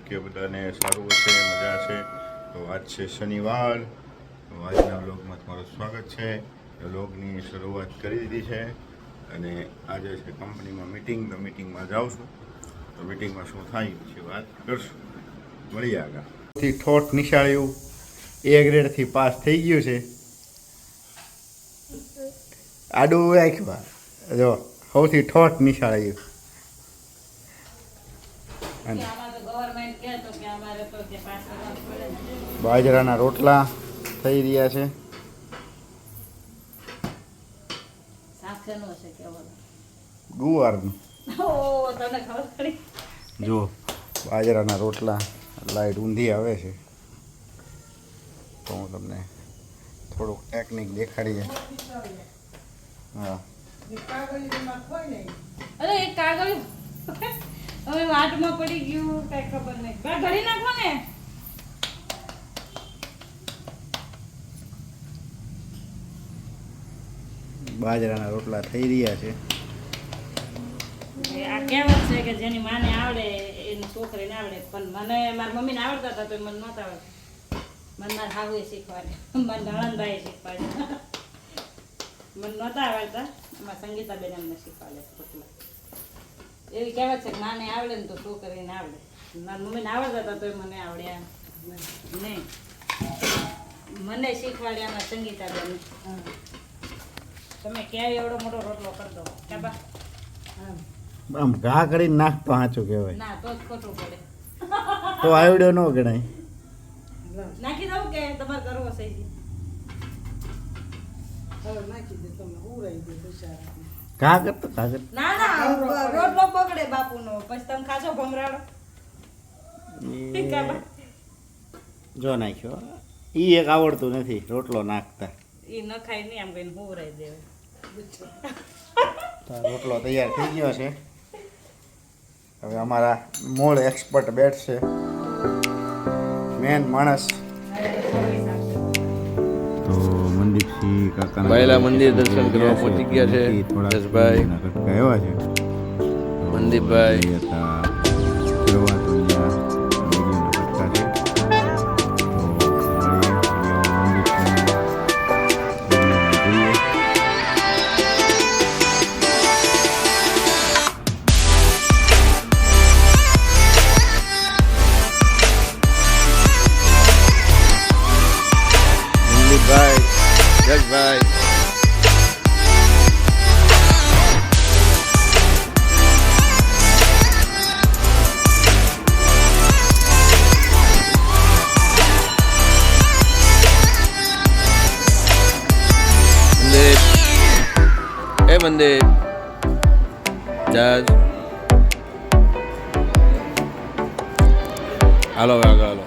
કે બધાને સારું હશે, મજા હશે. તો આજ છે શનિવાર. તો આજના વ્લોગમાં તમારું સ્વાગત છે. વ્લોગની શરૂઆત કરી દીધી છે અને આજે છે કંપનીમાં મિટિંગ. તો મિટિંગમાં જાઉં છું. તો મિટિંગમાં શું થાય પછી વાત કરશું. મળીએ આગળ. ઠોઠ નિશાળ્યું A ગ્રેડથી પાસ થઈ ગયું છે. આડું રાખ્યું જો સૌથી ઠોઠ નિશાળ્યું. બાજરાના રોટલા થઈ રહ્યા છે. ગુવારનું જો બાજરાના રોટલા. લાઈટ ઊંધી આવે છે તો હું તમને થોડુંક ટેકનિક દેખાડીએ. હા અરે એક કાગળ હવે વાટમાં પડી ગયું કઈ ખબર નહીં. ઘડી નાખો ને. બાજરાના રોટલા થઈ રહ્યા છે. આ કહેવત છે કે જેની માને આવડે એની છોકરીને આવડે, પણ મને મારી મમ્મીને આવડતા હતા તો મને નહોતા આવડતા. મને મારા હાહુએ શીખવાડે, મને નણંદભાઈએ શીખવાડે. મને નહોતા આવડતા, એમાં સંગીતાબેન અમને શીખવાડે. એવી કહેવત છે કે માને આવડે ને તો છોકરીને આવડે. મારી મમ્મીને આવડતા હતા તો મને આવડ્યા નહીં. મને શીખવાડ્યા એમાં સંગીતાબેન. તમે ક્યાંય એવડો મોટો રોટલો કરી દો કાબા. આમ ઘા કરીને નાખતો સાચું કહેવાય. ના તો જ ખોટું પડે. તો આવડ્યો ન ગણાય. નાખી દઉં કે તમારે કરવો છે? ઘા કરતો ઘા કરતો ના ના રોટલો બગડે બાપુનો, પછી તમે ખાશો ભમરાડો. જો નાખ્યો. ઈ એક આવડતું નથી રોટલો નાખતા. ઈ ન ખાય નહીં, આમ કહીને હુવરાઈ દેવે. રોટલો તૈયાર થઈ ગયો છે. હવે અમારા મૂળ એક્સપર્ટ બેઠશે, મેન માણસ. તો મનદીપસિંહ કાકા પહેલા મંદિર દર્શન કરવા પહોંચી ગયા છે. જસભાઈ એવા છે. મનદીપભાઈ હતા શરૂઆત જસભાઈ મંદિર જસ હાલો આગળ હાલો.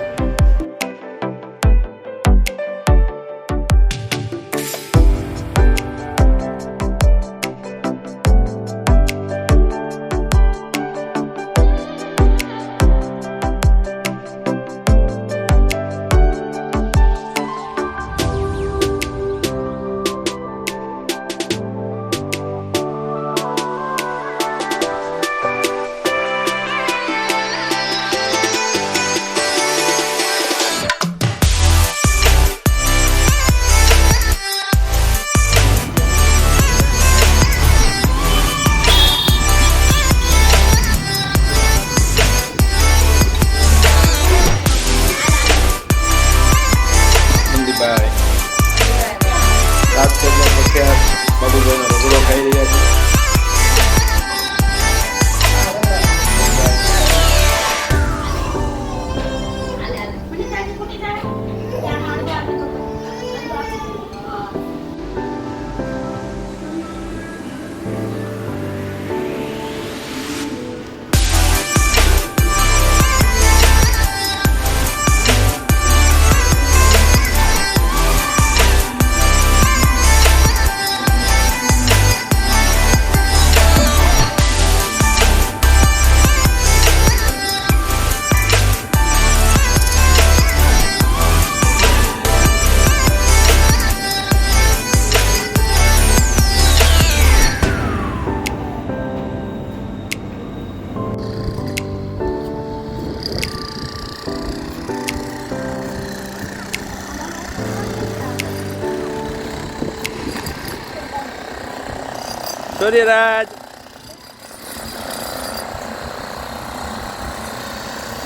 સૂર્યરાજ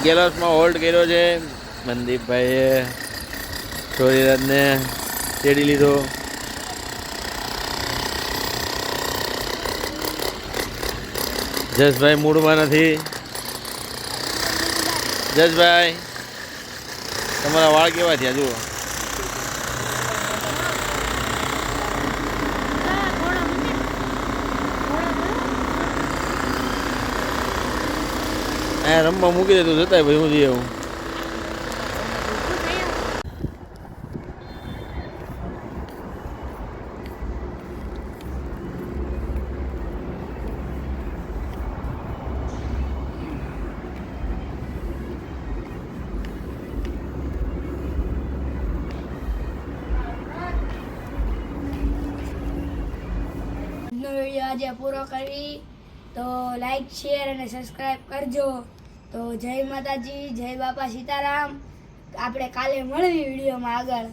ગેલોસમાં હોલ્ડ કર્યો છે. મનદીપભાઈએ સૂર્યરાજને તેડી લીધો. જસભાઈ મૂડમાં નથી. જસભાઈ તમારા વાળ કેવા થયા જુઓ. હા રમવા મૂકી દે તું જતાય ભાઈ હું જઈ આવું. વિડીયો આજે પૂરો કરી તો લાઈક શેર અને સબસ્ક્રાઈબ કરજો. તો જય માતાજી, જય બાપા સીતારામ. આપણે કાલે મળવી વિડીયોમાં આગળ.